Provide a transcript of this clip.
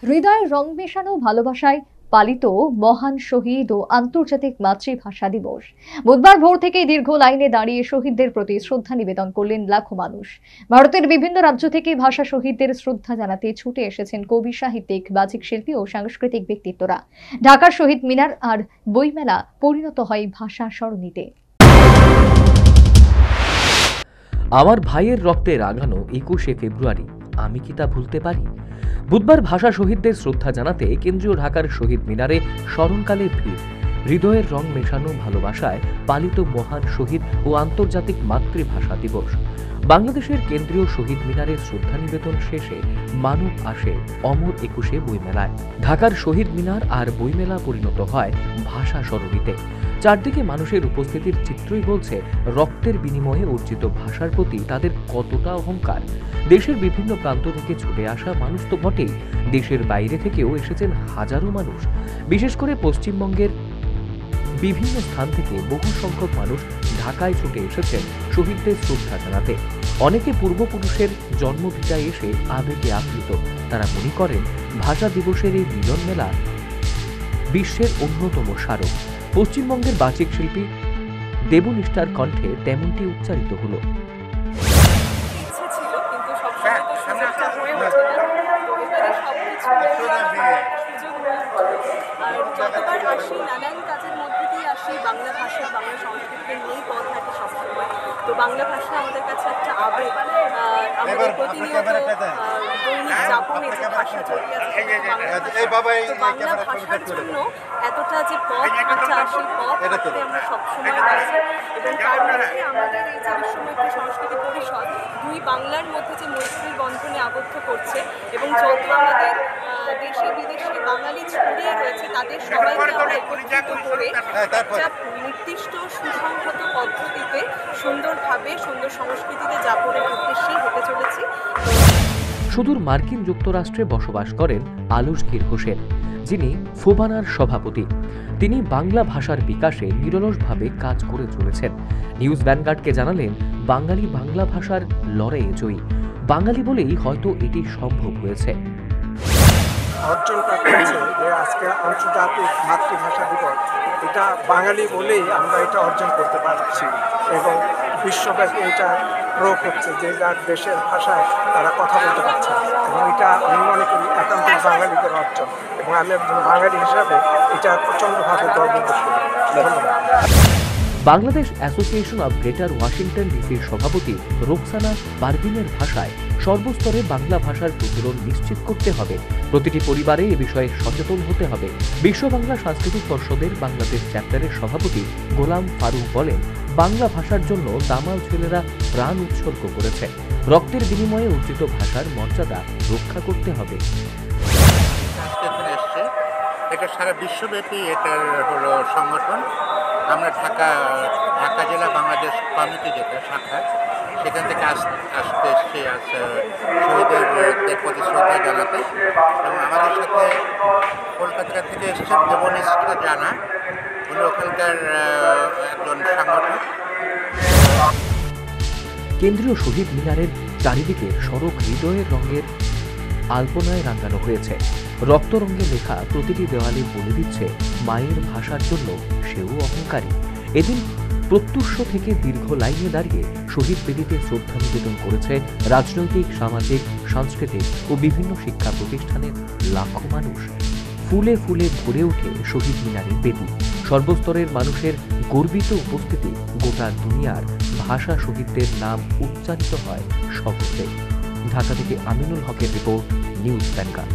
হৃদয়ের রং মেশানো ভালোবাসায় পালিত মহান শহীদ ও আন্তর্জাতিক মাতৃভাষা দিবস। বুধবার ভোর থেকেই দীর্ঘ লাইনে দাঁড়িয়ে শহীদদের প্রতি শ্রদ্ধা নিবেদন করলেন লাখো মানুষ। ভারতের বিভিন্ন রাজ্য থেকে ভাষা শহীদদের শ্রদ্ধা জানাতে ছুটে এসেছেন কবি, সাহিত্যিক, বাচিক শিল্পী ও সাংস্কৃতিক ব্যক্তিত্বরা। ঢাকার শহীদ মিনার আর বইমেলা পরিণত হয় ভাষা সরণিতে। আমার ভাইয়ের রক্তে রাঙানো 21শে ফেব্রুয়ারি, আমি কি তা ভুলতে পারি? বুধবার ভাষা শহীদদের শ্রদ্ধা জানাতে কেন্দ্রীয় ঢাকার শহীদ মিনারে স্মরণকালে ভিড়। হৃদয়ের রং মেশানো ভালোবাসায় পালিত মহান শহীদ ও আন্তর্জাতিক মাতৃভাষা দিবস। বাংলাদেশের কেন্দ্রীয় শহীদ মিনারে শ্রদ্ধা নিবেদন শেষে মানব আসে অমর 21শে বইমেলায়। ঢাকার শহীদ মিনার আর বইমেলা পরিণত হয় ভাষা সরণিতে। চারদিকে মানুষের উপস্থিতির চিত্রই বলছে রক্তের বিনিময়ে অর্জিত ভাষার প্রতি তাদের কতটা অহংকার। দেশের বিভিন্ন প্রান্ত থেকে ছুটে আসা মানুষ তো বটেই, দেশের বাইরে থেকেও এসেছেন হাজারো মানুষ। বিশেষ করে পশ্চিমবঙ্গের বিভিন্ন স্থান থেকে বহু সংখ্যক মানুষ ঢাকায় ছুটে এসেছেন শহীদদের শ্রদ্ধা জানাতে। অনেকে পূর্বপুরুষের জন্মভিটায় এসে আবেগে আপ্লুত। তারা মনে করেন ভাষা দিবসের এই মিলন মেলা বিশ্বের অন্যতম স্মারক। পশ্চিমবঙ্গের বাচিক শিল্পী দেবনিষ্ঠার কণ্ঠে তেমনটি উচ্চারিত হলো। আর যতবার আসি নানান কাজের মধ্যে দিয়ে আসি, বাংলা ভাষা, বাংলা সংস্কৃতিকে নিয়েই পথ হাঁটি সবসময়। তো বাংলা ভাষা আমাদের কাছে একটা আবেগ। আমাদের প্রতিনিয়ত দৈনিক যাপনে যে ভাষা জড়িয়ে আছে বাংলা ভাষার জন্য এতটা যে পথ হাঁটা, সেই পথ হাঁটতে আমরা সবসময় আছি। এবং তার মধ্যে আমাদের এই যে বিশ্বমৈত্রী সংস্কৃতি পরিষদ দুই বাংলার মধ্যে যে মৈত্রীর বন্ধনে আবদ্ধ করছে, এবং যত আমাদের দেশে বিদেশে বাঙালি ছড়িয়ে রয়েছে তাদের সবাইকে আমরা একত্রিত করে একটা নির্দিষ্ট সুসংহত পদ্ধতিতে সুন্দরভাবে সুন্দর সংস্কৃতিতে যাপনের উদ্দেশ্যেই হেঁটে চলেছি। সুদূর মার্কিন যুক্তরাষ্ট্রে বসবাস করেন আলমগীর হোসেন, যিনি ফোবানার সভাপতি। তিনি বাংলা ভাষার বিকাশে নিরলসভাবে কাজ করে চলেছেন। নিউজ ভ্যানগার্ডকে জানালেন, বাঙালি বাংলা ভাষার লড়াইয়ে জয়ী। বাঙালি বলেই হয়তো এটি সম্ভব হয়েছে। অর্জনটা করেছে যে আজকে আন্তর্জাতিক মাতৃভাষা দিবস, এটা বাঙালি বলেই আমরা এটা অর্জন করতে পারছি এবং বিশ্বব্যাপী এটা প্রয়োগ হচ্ছে যে যার দেশের ভাষায় তারা কথা বলতে পারছে, এবং এটা আমি মনে করি একান্ত বাঙালিদের অর্জন, এবং আমি একজন বাঙালি হিসাবে এটা প্রচণ্ডভাবে গর্ববোধ করি। ধন্যবাদ। Bangladesh association of greater Washington ডিসির সভাপতি রোকসানা পারভিনের ভাষায়, সর্বস্তরে বাংলা ভাষার প্রচলন নিশ্চিত করতে হবে। প্রতিটি পরিবারে এ বিষয়ে সচেতন হতে হবে। বিশ্ব বাংলা সাংস্কৃতিক পর্ষদের বাংলাদেশ চ্যাপ্টারের সভাপতি গোলাম ফারুক বলেন, বাংলা ভাষার জন্য দামাল ছেলেরা প্রাণ উৎসর্গ করেছে। রক্তের বিনিময়ে অর্জিত ভাষার মর্যাদা রক্ষা করতে হবে। এটা সারা বিশ্বব্যাপী এটার হলো সংগঠন। আমরা ঢাকা জেলা বাংলাদেশ কমিটি যেটা শাখা, সেখান থেকে আসতে এসছি শহীদের প্রতি শ্রদ্ধা জানাতে। এবং আমাদের সাথে কলকাতা থেকে এসছেন দেবনিষ্ঠা জানা, উনি ওখানকার একজন সংগঠক। কেন্দ্রীয় শহীদ মিনারের চারিদিকে সড়ক হৃদয়ের রঙের আলপনায় রাঙানো হয়েছে। রক্তরঙে লেখা প্রতিটি দেওয়ালে বলে দিচ্ছে মায়ের ভাষার জন্য সেও অহংকারী। এদিন প্রত্যুষ থেকে দীর্ঘ লাইনে দাঁড়িয়ে শহীদ বেদিতে শ্রদ্ধা নিবেদন করেছে রাজনৈতিক, সামাজিক, সাংস্কৃতিক ও বিভিন্ন শিক্ষা প্রতিষ্ঠানের লাখো মানুষ। ফুলে ফুলে ভরে ওঠে শহীদ মিনারের বেদি। সর্বস্তরের মানুষের গর্বিত উপস্থিতি গোটা দুনিয়ার ভাষা শহীদদের নাম উচ্চারিত হয় সহজে। ঢাকা থেকে আমিনুল হকের রিপোর্ট, নিউজ ভ্যানগার্ড।